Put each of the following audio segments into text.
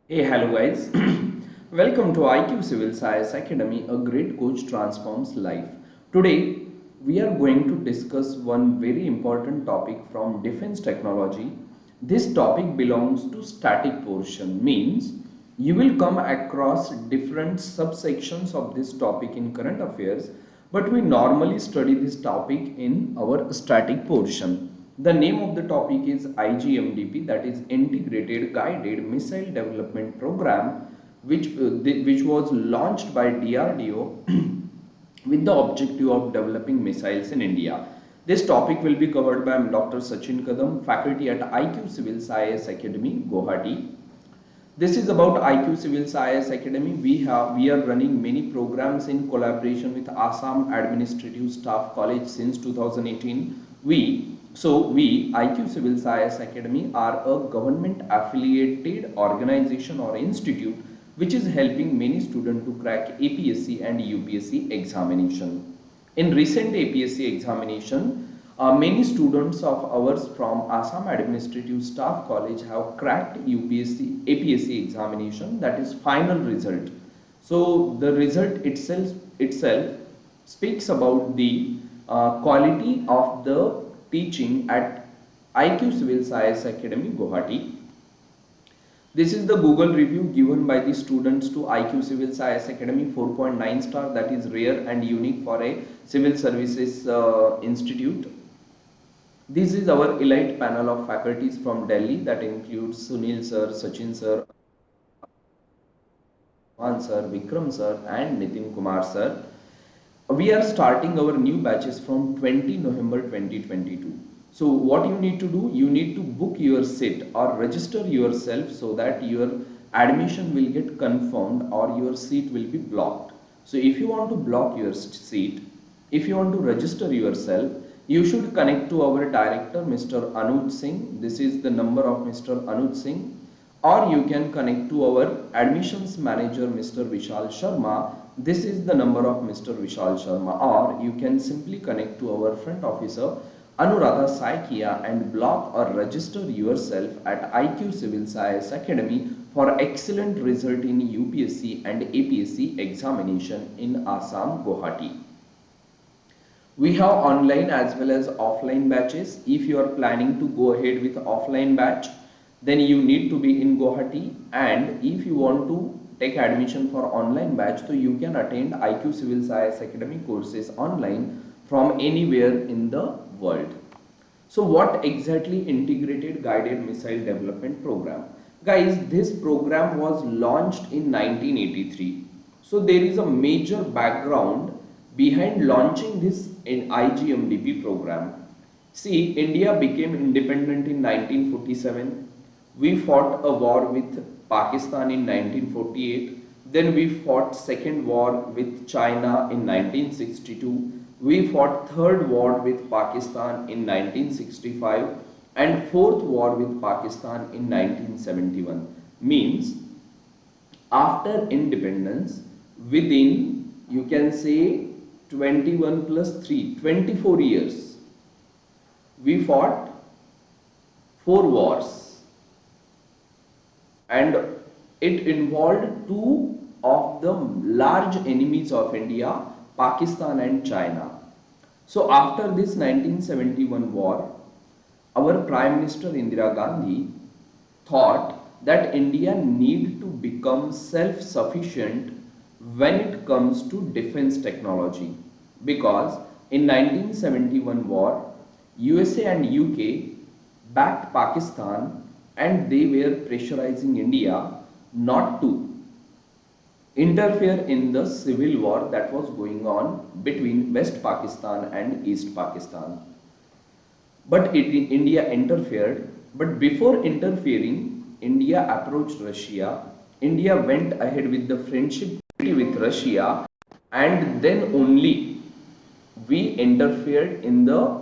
Hey, hello guys. Welcome to IQ Civils IAS Academy, a great coach transforms life. Today, we are going to discuss one very important topic from defense technology. This topic belongs to static portion, means you will come across different subsections of this topic in current affairs, but we normally study this topic in our static portion. The name of the topic is IGMDP, that is Integrated Guided Missile Development Program, which was launched by DRDO with the objective of developing missiles in India. This topic will be covered by Dr. Sachin Kadam, faculty at IQ Civils IAS Academy, Guwahati. This is about IQ Civils IAS Academy. We are running many programs in collaboration with Assam Administrative Staff College since 2018. We IQ Civils IAS Academy are a government affiliated organization or institute which is helping many students to crack APSC and UPSC examination. In recent APSC examination, many students of ours from Assam Administrative Staff College have cracked UPSC APSC examination, that is final result. So the result itself speaks about the quality of the teaching at IQ Civil Science Academy, Guwahati. This is the Google review given by the students to IQ Civil Science Academy, 4.9 star, that is rare and unique for a civil services institute. This is our elite panel of faculties from Delhi, that includes Sunil sir, Sachin sir, Aman sir, Vikram sir and Nitin Kumar sir. We are starting our new batches from 20 November 2022. So what you need to do, you need to book your seat or register yourself so that your admission will get confirmed or your seat will be blocked. So if you want to block your seat, if you want to register yourself, you should connect to our director Mr. Anuj Singh. This is the number of Mr. Anuj Singh, or you can connect to our admissions manager Mr. Vishal Sharma. This is the number of Mr. Vishal Sharma, or you can simply connect to our front officer Anuradha Saikia and block or register yourself at IQ Civil Science Academy for excellent result in UPSC and APSC examination in Assam, Guwahati. We have online as well as offline batches. If you are planning to go ahead with offline batch, then you need to be in Guwahati, and if you want to take admission for online batch, so you can attend IQ Civil Science Academy courses online from anywhere in the world. So what exactly integrated guided missile development program? Guys, this program was launched in 1983. So there is a major background behind launching this in IGMDP program. See, India became independent in 1947. We fought a war with Pakistan in 1948. Then we fought second war with China in 1962. We fought third war with Pakistan in 1965 and fourth war with Pakistan in 1971. Means after independence, within, you can say, 21 plus 3, 24 years, we fought 4 wars, and it involved two of the large enemies of India, Pakistan and China. So after this 1971 war, our Prime Minister Indira Gandhi thought that India need to become self-sufficient when it comes to defense technology, because in 1971 war, USA and UK backed Pakistan and they were pressurizing India not to interfere in the civil war that was going on between West Pakistan and East Pakistan. But India interfered. But before interfering, India approached Russia. India went ahead with the friendship treaty with Russia, and then only we interfered in the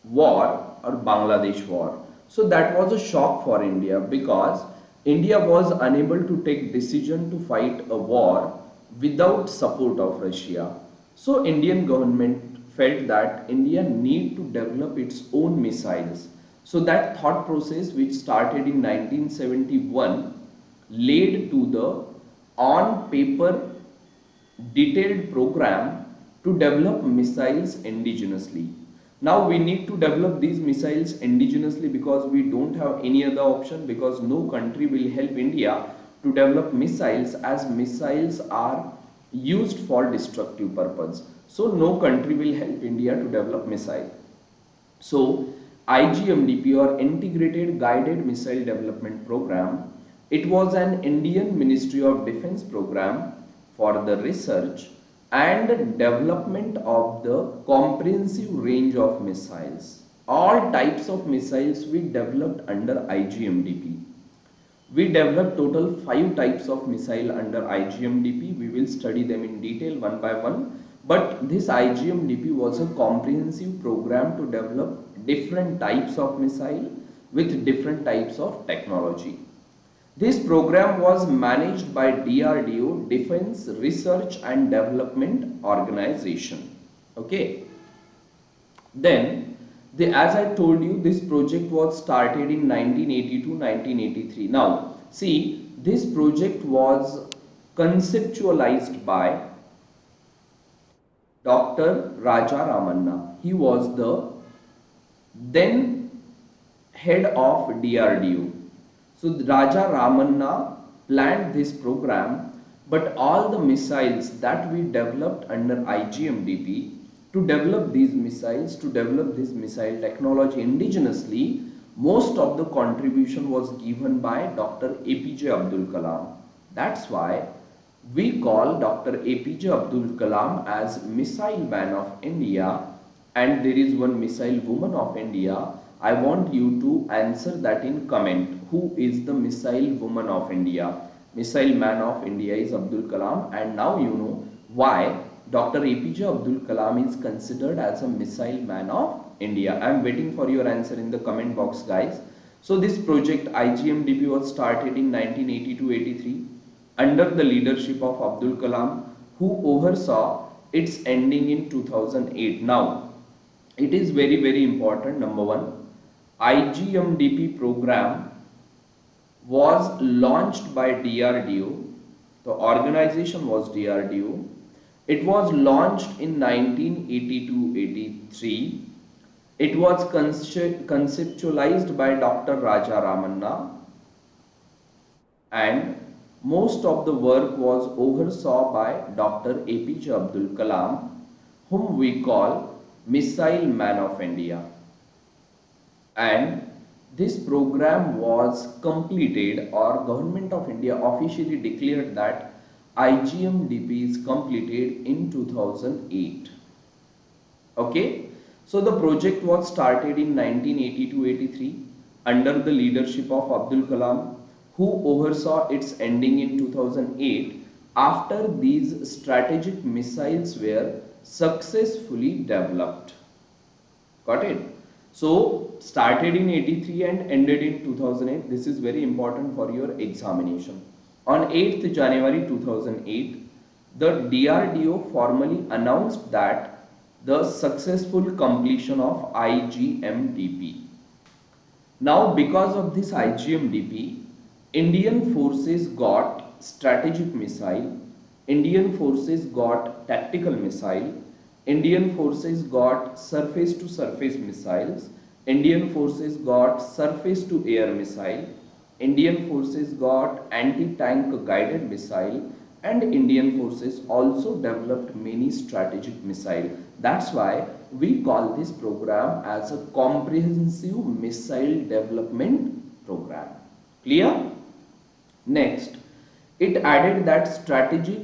war or Bangladesh war. So that was a shock for India, because India was unable to take decision to fight a war without support of Russia. So Indian government felt that India need to develop its own missiles. So that thought process, which started in 1971, laid to the on paper detailed program to develop missiles indigenously. Now we need to develop these missiles indigenously because we don't have any other option, because no country will help India to develop missiles, as missiles are used for destructive purpose. So no country will help India to develop missile. So IGMDP, or Integrated Guided Missile Development Program, it was an Indian Ministry of Defense program for the research and development of the comprehensive range of missiles. All types of missiles we developed under IGMDP. We developed total 5 types of missile under IGMDP. We will study them in detail one by one. But this IGMDP was a comprehensive program to develop different types of missile with different types of technology. This program was managed by DRDO, Defense Research and Development Organization. Okay. Then, as I told you, this project was started in 1982-1983. Now, see, this project was conceptualized by Dr. Raja Ramanna. He was the then head of DRDO. So Raja Ramanna planned this program, but all the missiles that we developed under IGMDP, to develop these missiles, to develop this missile technology indigenously, most of the contribution was given by Dr. APJ Abdul Kalam. That's why we call Dr. APJ Abdul Kalam as Missile Man of India, and there is one Missile Woman of India. I want you to answer that in comment. Who is the Missile Woman of India? Missile Man of India is Abdul Kalam, and now you know why Dr. APJ Abdul Kalam is considered as a Missile Man of India. I am waiting for your answer in the comment box, guys. So this project IGMDP was started in 1982-83 under the leadership of Abdul Kalam, who oversaw its ending in 2008. Now, it is very important. Number one, IGMDP program was launched by DRDO. The organization was DRDO. It was launched in 1982-83. It was conceptualized by Dr. Raja Ramanna, and most of the work was oversaw by Dr. APJ Abdul Kalam, whom we call Missile Man of India. And this program was completed, or Government of India officially declared that IGMDP is completed in 2008. Okay. So the project was started in 1982-83 under the leadership of Abdul Kalam, who oversaw its ending in 2008 after these strategic missiles were successfully developed. Got it? So started in 83 and ended in 2008. This is very important for your examination. On 8th January 2008, the DRDO formally announced that the successful completion of IGMDP. Now, because of this IGMDP, Indian forces got strategic missile, Indian forces got tactical missile, Indian forces got surface to surface missiles, Indian forces got surface to air missile, Indian forces got anti-tank guided missile, and Indian forces also developed many strategic missiles. That's why we call this program as a comprehensive missile development program. Clear? Next, it added that strategic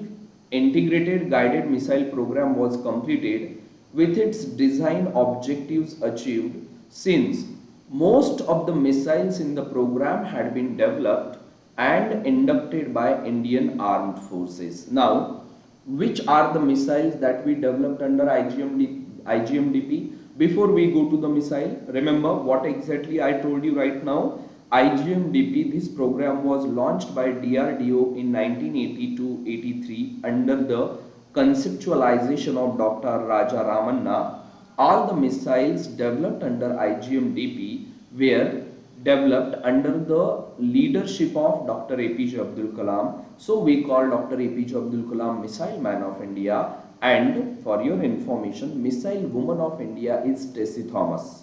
integrated guided missile program was completed with its design objectives achieved, since most of the missiles in the program had been developed and inducted by Indian Armed Forces. Now, which are the missiles that we developed under IGMDP? Before we go to the missile, remember what exactly I told you right now. IGMDP, this program was launched by DRDO in 1982-83 under the conceptualization of Dr. Raja Ramanna. All the missiles developed under IGMDP were developed under the leadership of Dr. APJ Abdul Kalam. So we call Dr. APJ Abdul Kalam Missile Man of India, and for your information, Missile Woman of India is Tessie Thomas.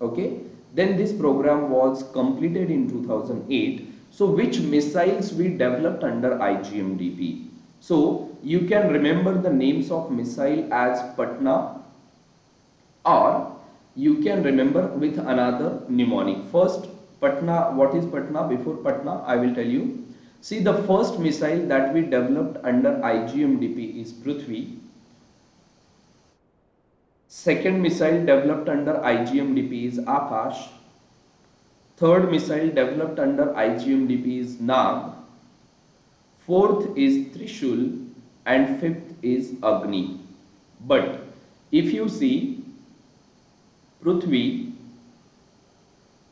Okay. Then this program was completed in 2008. So which missiles we developed under IGMDP? So you can remember the names of missile as Patna, or you can remember with another mnemonic. First, Patna, what is Patna? Before Patna, I will tell you. See, the first missile that we developed under IGMDP is Prithvi. Second missile developed under IGMDP is Akash. Third missile developed under IGMDP is Nag. Fourth is Trishul, and fifth is Agni. But if you see Prithvi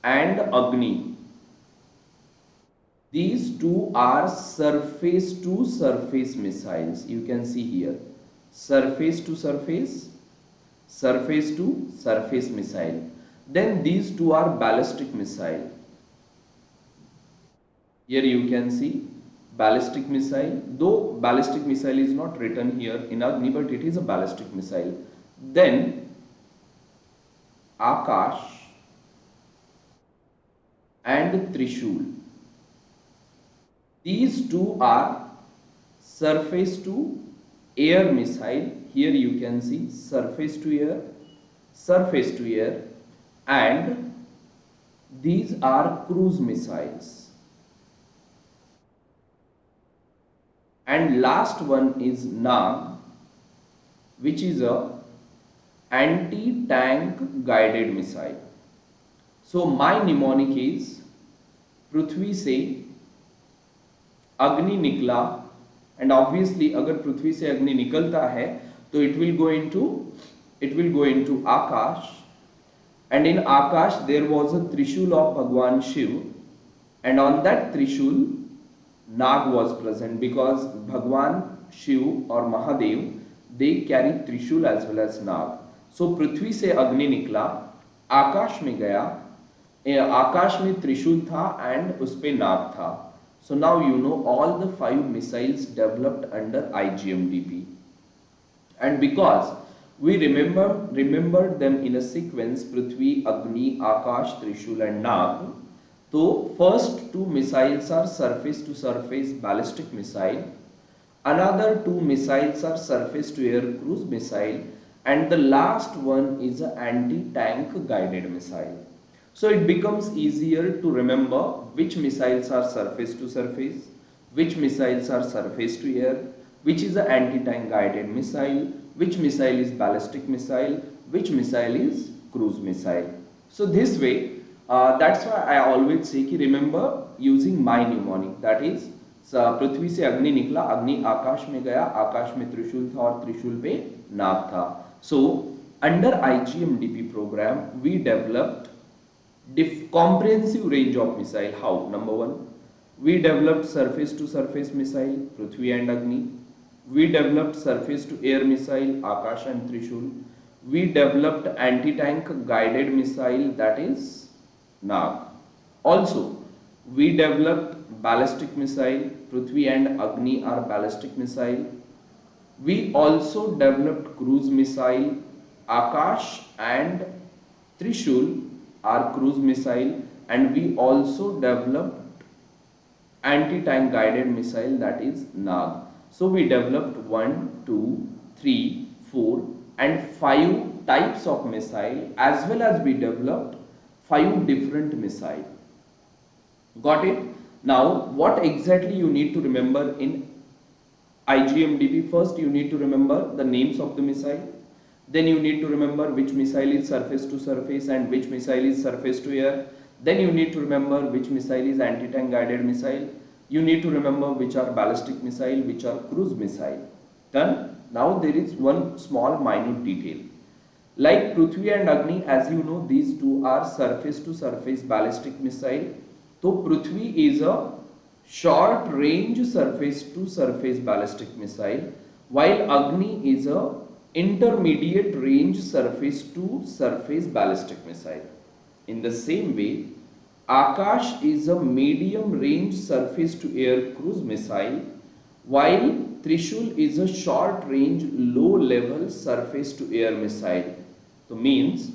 and Agni, these two are surface to surface missiles. You can see here, surface to surface, surface to surface missile. Then these two are ballistic missile. Here you can see ballistic missile, though ballistic missile is not written here in Agni, but it is a ballistic missile. Then Akash and Trishul. These two are surface to air missile. Here you can see surface to air, and these are cruise missiles. And last one is Nag, which is a anti-tank guided missile. So my mnemonic is पृथ्वी से अग्नि निकला, and obviously अगर पृथ्वी से अग्नि निकलता है तो it will go into Akash, and in Akash there was a Trishul of Bhagwan Shiv, and on that Trishul Nag was present, because Bhagwan Shiv or Mahadev, they carry Trishul as well as Nag. So पृथ्वी से अग्नि निकला, आकाश में गया, आकाश में त्रिशूल था and उस पे नाग था. So now you know all the 5 missiles developed under IGMDP, and because we remembered them in a sequence, Prithvi, Agni, Akash, Trishul and Nag. So first 2 missiles are surface to surface ballistic missile, another 2 missiles are surface to air cruise missile, and the last one is an anti-tank guided missile. So it becomes easier to remember which missiles are surface to surface, which missiles are surface to air, which is an anti-tank guided missile, which missile is ballistic missile, which missile is cruise missile. So this way, that's why I always say कि remember using my mnemonic, that is पृथ्वी से अग्नि निकला, अग्नि आकाश में गया, आकाश में त्रिशूल था और त्रिशूल पे नाग था. So under IGMDP program we developed comprehensive range of missile. How? Number 1, we developed surface to surface missile Prithvi and Agni. We developed surface to air missile Akash and Trishul. We developed anti-tank guided missile, that is Nag. Also we developed ballistic missile. Prithvi and Agni are ballistic missile. We also developed cruise missile. Akash and Trishul are cruise missile, and we also developed anti-tank guided missile, that is Nag. So we developed 1, 2, 3, 4 and 5 types of missile, as well as we developed 5 different missile. Got it? Now what exactly you need to remember in IGMDP? First you need to remember the names of the missile. Then you need to remember which missile is surface to surface and which missile is surface to air. Then you need to remember which missile is anti-tank guided missile. You need to remember which are ballistic missile, which are cruise missile. Done? Now there is one small minute detail. Like Prithvi and Agni, as you know, these two are surface to surface ballistic missile. So Prithvi is a short range surface to surface ballistic missile, while Agni is a intermediate range surface to surface ballistic missile. In the same way, Akash is a medium range surface to air cruise missile, while Trishul is a short range low level surface to air missile. So means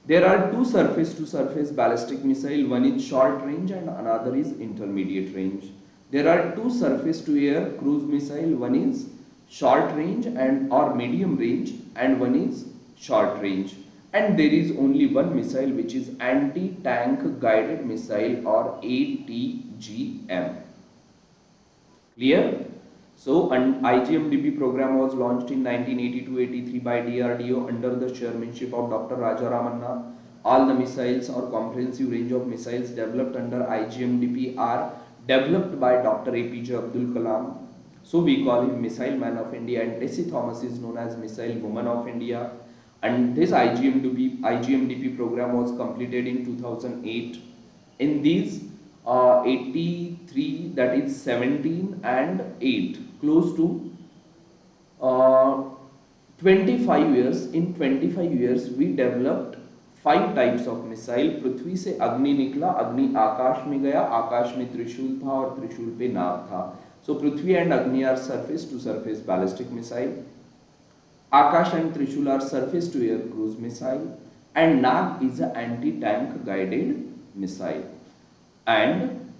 there are two surface to surface ballistic missile, one is short range and another is intermediate range. There are two surface to air cruise missile, one is short range and or medium range and one is short range. And there is only one missile which is anti-tank guided missile or ATGM. Clear? So, an IGMDP program was launched in 1982-83 by DRDO under the chairmanship of Dr. Raja Ramanna. All the missiles or comprehensive range of missiles developed under IGMDP are developed by Dr. APJ Abdul Kalam. So, we call him Missile Man of India, and Tessie Thomas is known as Missile Woman of India. And this IGMDP program was completed in 2008. In these 83, that is 17 and 8, close to 25 years. In 25 years we developed 5 types of missile. पृथ्वी से अग्नि निकला, अग्नि आकाश में गया, आकाश में त्रिशूल था और त्रिशूल पे नाग था. So Prithvi and Agni are surface to surface ballistic missile. Akash and Trishul are surface to air cruise missile, and Nag is an anti-tank guided missile. And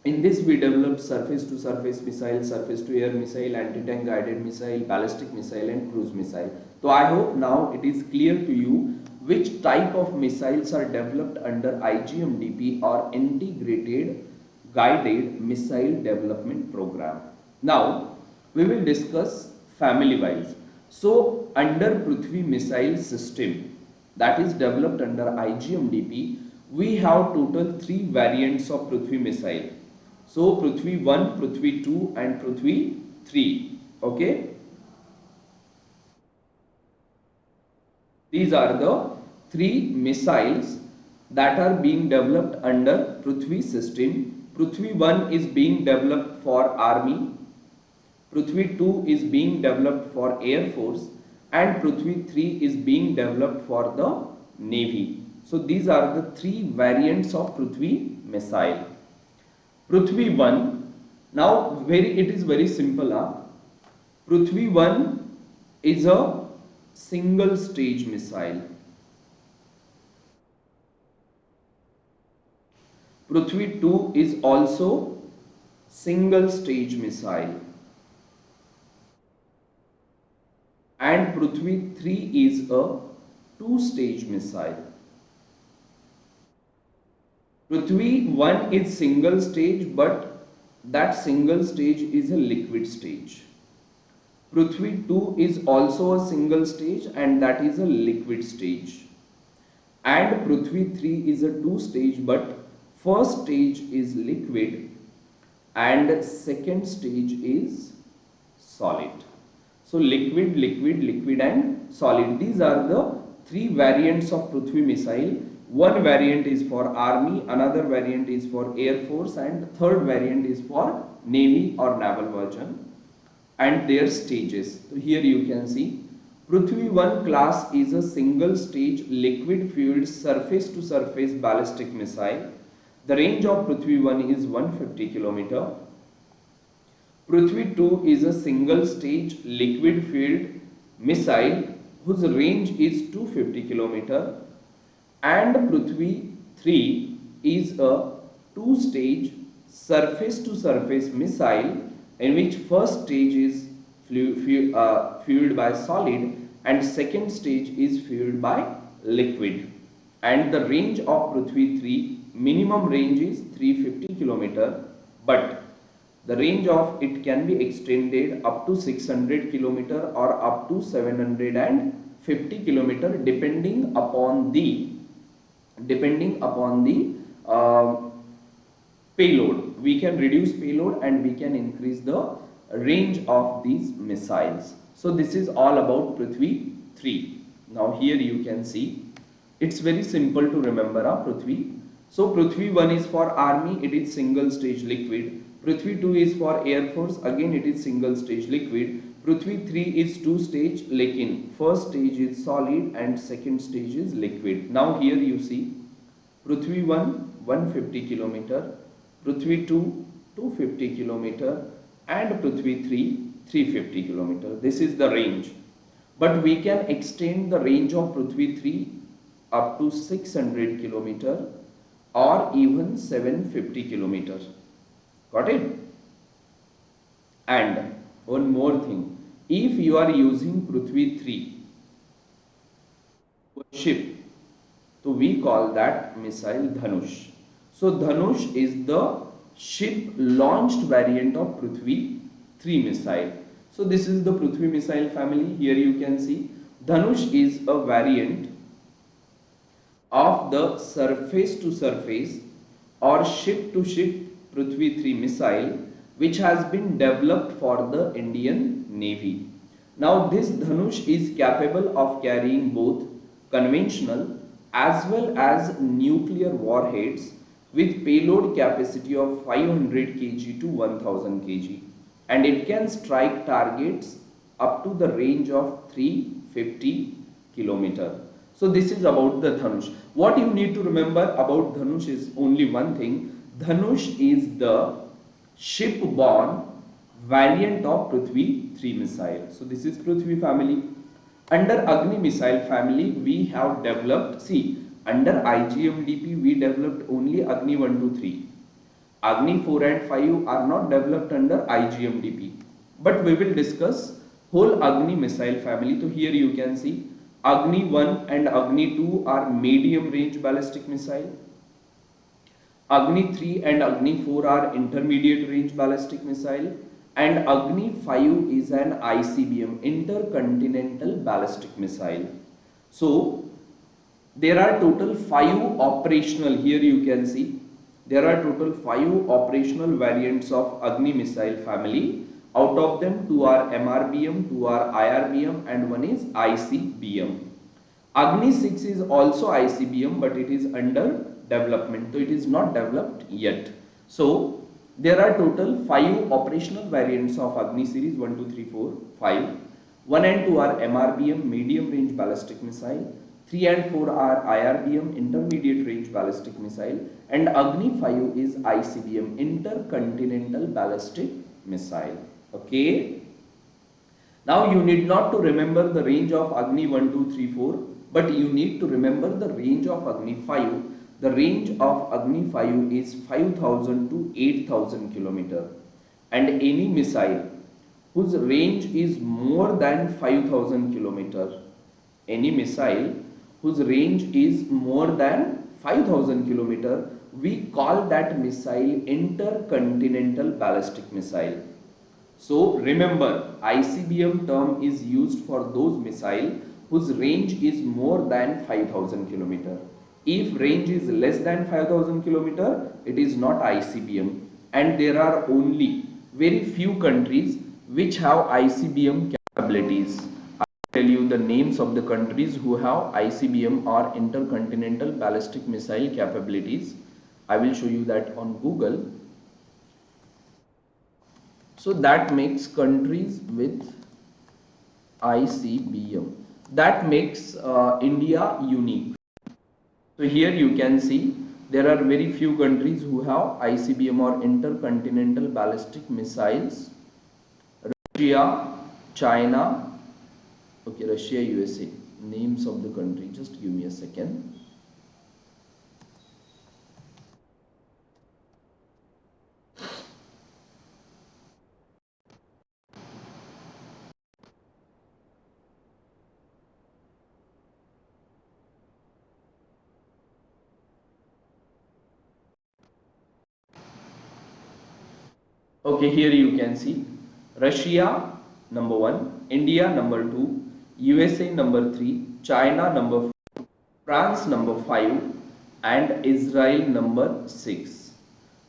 in this we developed surface to surface missile, surface to air missile, anti-tank guided missile, ballistic missile and cruise missile. So I hope now it is clear to you which type of missiles are developed under IGMDP or integrated guided missile development program. Now we will discuss family wise. So under Prithvi missile system that is developed under IGMDP, we have total 3 variants of Prithvi missile. So Prithvi 1, Prithvi 2 and Prithvi 3. Okay. These are the 3 missiles that are being developed under Prithvi system. Prithvi 1 is being developed for army, Prithvi 2 is being developed for Air Force, and Prithvi 3 is being developed for the Navy. So these are the 3 variants of Prithvi missile. Prithvi 1, now it is very simple. Prithvi 1 is a single stage missile. Prithvi 2 is also single stage missile. And Prithvi 3 is a 2-stage missile. Prithvi 1 is single stage, but that single stage is a liquid stage. Prithvi 2 is also a single stage and that is a liquid stage. And Prithvi 3 is a 2-stage, but first stage is liquid and second stage is solid. So liquid, liquid, liquid and solid. These are the 3 variants of Prithvi missile. One variant is for army, another variant is for air force, and third variant is for navy or naval version, and their stages. So here you can see Prithvi 1 class is a single stage liquid fueled surface to surface ballistic missile. The range of Prithvi 1 is 150 km. Prithvi 2 is a single stage liquid fueled missile whose range is 250 km, and Prithvi 3 is a 2-stage surface to surface missile in which first stage is fueled by solid and second stage is fueled by liquid, and the range of Prithvi 3 minimum range is 350 km, but the range of it can be extended up to 600 km or up to 750 km depending upon the payload. We can reduce payload and we can increase the range of these missiles. So this is all about Prithvi 3. Now here you can see it's very simple to remember Prithvi. So Prithvi 1 is for army, it is single stage liquid. Prithvi 2 is for air force, again it is single stage liquid. Prithvi 3 is 2-stage, lekin first stage is solid and second stage is liquid. Now here you see Prithvi 1 150 kilometer, Prithvi 2 250 kilometer, and Prithvi 3 350 kilometer. This is the range. But we can extend the range of Prithvi 3 up to 600 kilometer or even 750 kilometer. Got it? And one more thing, if you are using Prithvi 3 ship, so we call that missile Dhanush. So Dhanush is the ship launched variant of Prithvi 3 missile. So this is the Prithvi missile family. Here you can see Dhanush is a variant of the surface to surface or ship to ship Prithvi 3 missile, which has been developed for the Indian Navy. Now this Dhanush is capable of carrying both conventional as well as nuclear warheads with payload capacity of 500 kg to 1000 kg, and it can strike targets up to the range of 350 kilometer. So this is about the Dhanush. What you need to remember about Dhanush is only one thing. Dhanush is the ship-borne variant of Prithvi 3 missile. So this is Prithvi family. Under Agni missile family, we have developed, see, under IGMDP, we developed only Agni 1, 2, 3. Agni 4 and 5 are not developed under IGMDP. But we will discuss whole Agni missile family. So here you can see Agni 1 and Agni 2 are medium range ballistic missile. Agni 3 and Agni 4 are intermediate range ballistic missile, and Agni 5 is an ICBM, intercontinental ballistic missile. So there are total 5 operational, here you can see there are total 5 operational variants of Agni missile family. Out of them, 2 are MRBM, 2 are IRBM, and 1 is ICBM. Agni 6 is also ICBM, but it is under development, so it is not developed yet. So there are total 5 operational variants of Agni series, 1, 2, 3, 4, 5. 1 and 2 are MRBM, medium range ballistic missile. 3 and 4 are IRBM, intermediate range ballistic missile, and Agni 5 is ICBM, intercontinental ballistic missile. Okay. Now you need not to remember the range of Agni 1, 2, 3, 4, but you need to remember the range of Agni 5. The range of Agni 5 is 5000 to 8000 km, and any missile whose range is more than 5000 km, any missile whose range is more than 5000 km, we call that missile intercontinental ballistic missile. So remember, ICBM term is used for those missiles whose range is more than 5000 km. If range is less than 5000 km, it is not ICBM, and there are only very few countries which have ICBM capabilities. I will tell you the names of the countries who have ICBM or intercontinental ballistic missile capabilities. I will show you that on Google. So that makes countries with ICBM. That makes India unique. So here you can see there are very few countries who have ICBM or intercontinental ballistic missiles. Russia, China, okay, Russia, USA. Names of the country, just give me a second. Okay, here you can see Russia number 1, India number 2, USA number 3, China number 4, France number 5, and Israel number 6.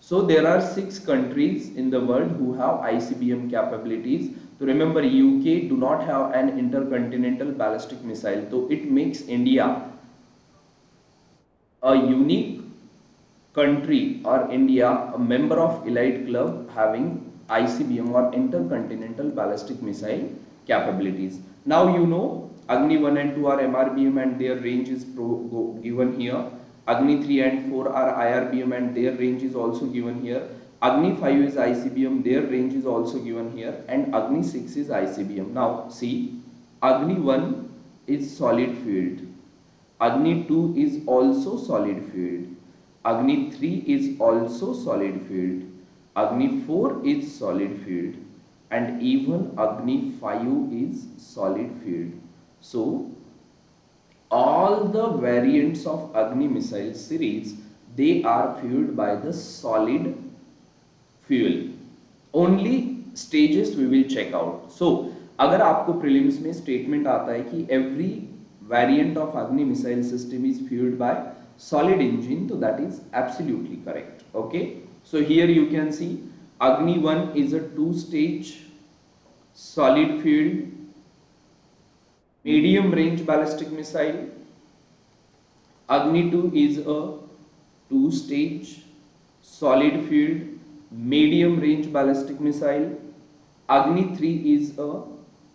So there are 6 countries in the world who have ICBM capabilities. So remember, UK do not have an intercontinental ballistic missile. So it makes India a unique country, or India a member of elite club having ICBM or intercontinental ballistic missile capabilities. Now you know Agni 1 and 2 are MRBM and their range is given here. Agni 3 and 4 are IRBM and their range is also given here. Agni 5 is ICBM, their range is also given here, and Agni 6 is ICBM. Now see, Agni 1 is solid field, Agni 2 is also solid field, Agni 3 is also solid field, Agni 4 is solid field, and even Agni 5 is solid field. So all the variants of Agni missile series, they are fueled by the solid fuel. Only stages we will check out. So अगर आपको prelims में statement आता है कि every variant of Agni missile system is fueled by solid engine, so that is absolutely correct. Okay, so here you can see Agni 1 is a two-stage solid fueled medium range ballistic missile. Agni 2 is a two-stage solid fueled medium range ballistic missile. Agni 3 is a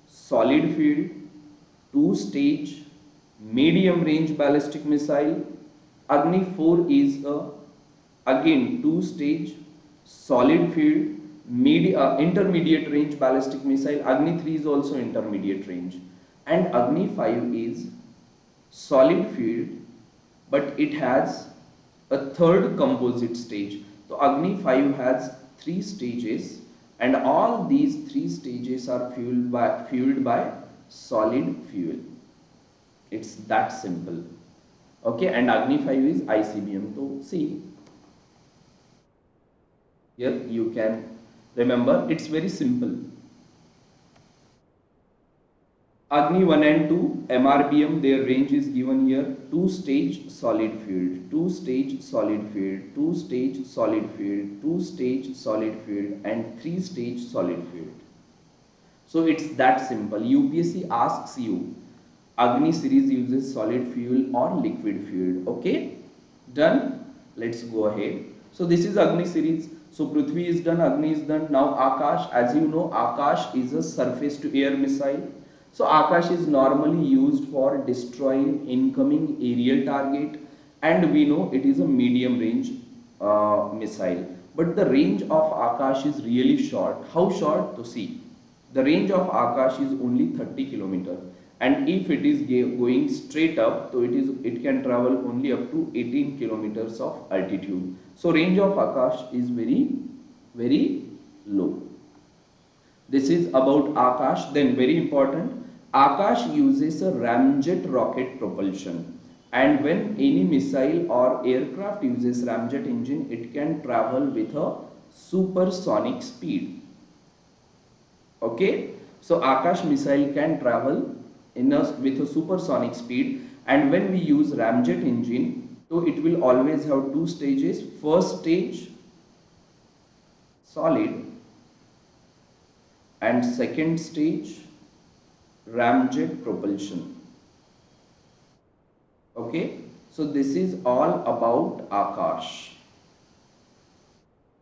solid fueled two-stage medium range ballistic missile. Agni 4 is a again two-stage solid fueled intermediate range ballistic missile. Agni 3 is also intermediate range, and Agni 5 is solid fueled, but it has a third composite stage. So Agni 5 has 3 stages, and all these 3 stages are fueled by solid fuel. It's that simple. Okay, and Agni 5 is ICBM. So see, here you can remember, it's very simple. Agni 1 and 2 MRBM, their range is given here. Two-stage solid field, two-stage solid field, two-stage solid field, two-stage solid field, and three-stage solid field. So it's that simple. UPSC asks you, Agni series uses solid fuel or liquid fuel. Okay, done. Let's go ahead. So this is Agni series. So Prithvi is done, Agni is done. Now Akash, as you know, Akash is a surface to air missile. So Akash is normally used for destroying incoming aerial target, and we know it is a medium range missile. But the range of Akash is really short. How short? To see, the range of Akash is only 30 km, and if it is going straight up, so it can travel only up to 18 kilometers of altitude. So range of Akash is very low. This is about Akash. Then very important, Akash uses a ramjet rocket propulsion, and when any missile or aircraft uses ramjet engine, it can travel with a supersonic speed. Okay, so Akash missile can travel with a supersonic speed, and when we use ramjet engine, so it will always have 2 stages. First stage solid, and second stage ramjet propulsion. Okay, so this is all about Akash.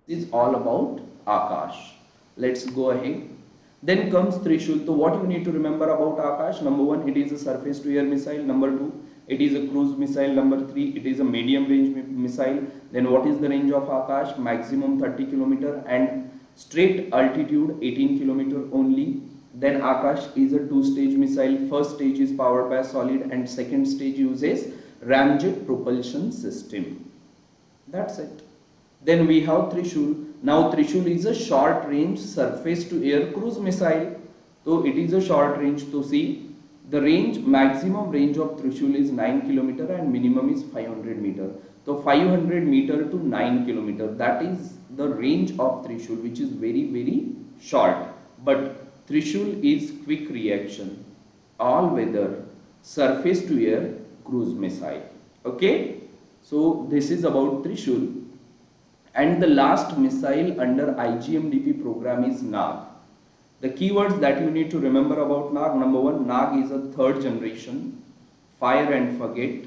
This is all about Akash. Let's go ahead. Then comes Trishul. So what you need to remember about Akash? Number 1, it is a surface to air missile. Number 2, it is a cruise missile. Number 3, it is a medium range missile. Then what is the range of Akash? Maximum 30 km and straight altitude 18 km only. Then Akash is a 2-stage missile. First stage is powered by solid, and second stage uses ramjet propulsion system. That's it. Then we have Trishul. Now Trishul is a short range surface to air cruise missile. So it is a short range. To see, the maximum range of Trishul is 9 km and minimum is 500 meter. So 500 meter to 9 km, that is the range of Trishul, which is very short. But Trishul is quick reaction, all weather, surface to air cruise missile. Okay, so this is about Trishul. And the last missile under IGMDP program is Nag. The keywords that you need to remember about Nag: number 1, Nag is a 3rd generation fire and forget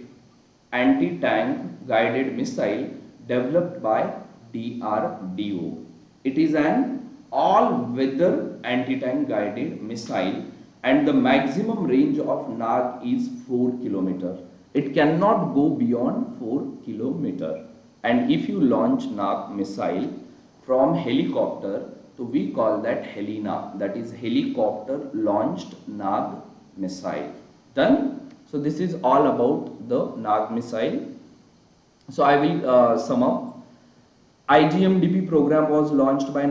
anti-tank guided missile developed by DRDO. It is an all-weather anti-tank guided missile, and the maximum range of Nag is 4 km. It cannot go beyond 4 kilometer. And if you launch Nag missile from helicopter, so we call that HeliNag, that is helicopter launched Nag missile. Done? So this is all about the Nag missile. So I will sum up. IGMDP program was launched in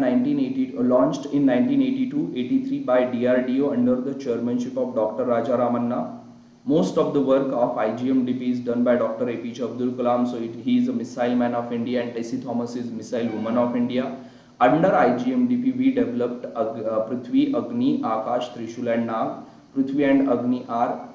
1982-83 by DRDO under the chairmanship of Dr. Raja Ramanna. Most of the work of IGMDP is done by Dr. APJ Abdul Kalam. So he is a missile man of India, and Tessie Thomas is missile woman of India. Under IGMDP, we developed Prithvi, Agni, Akash, Trishul and Nag. Prithvi and Agni are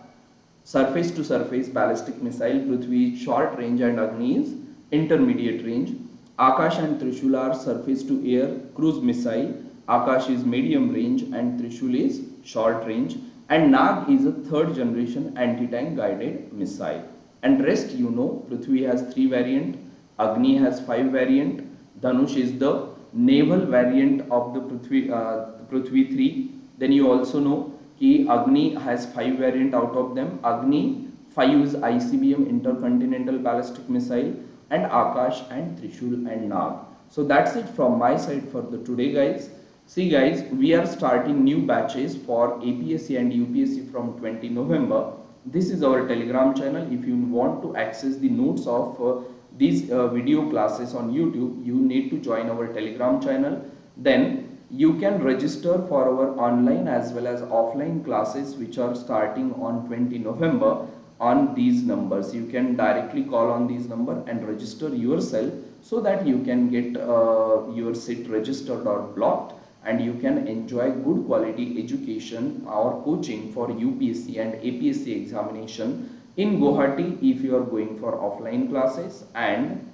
surface to surface ballistic missile. Prithvi is short range and Agni is intermediate range. Akash and Trishul are surface to air cruise missile. Akash is medium range and Trishul is short range. And Nag is a third generation anti-tank guided missile. And rest you know, Prithvi has 3 variant, Agni has 5 variant, Dhanush is the naval variant of the Prithvi 3. Then you also know कि Agni has 5 variant out of them. Agni 5 is ICBM intercontinental ballistic missile, and Akash and Trishul and Nag. So that's it from my side for the today, guys. See guys, we are starting new batches for APSC and UPSC from 20 November. This is our Telegram channel. If you want to access the notes of these video classes on YouTube, you need to join our Telegram channel. Then you can register for our online as well as offline classes which are starting on 20 November on these numbers. You can directly call on these number and register yourself so that you can get your seat registered or blocked, and you can enjoy good quality education or coaching for UPSC and APSC examination in Guwahati if you are going for offline classes, and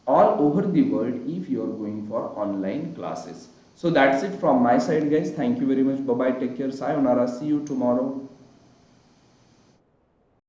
all over the world if you are going for online classes. So that's it from my side, guys. Thank you very much. Bye bye. Take care. Sayonara. See you tomorrow.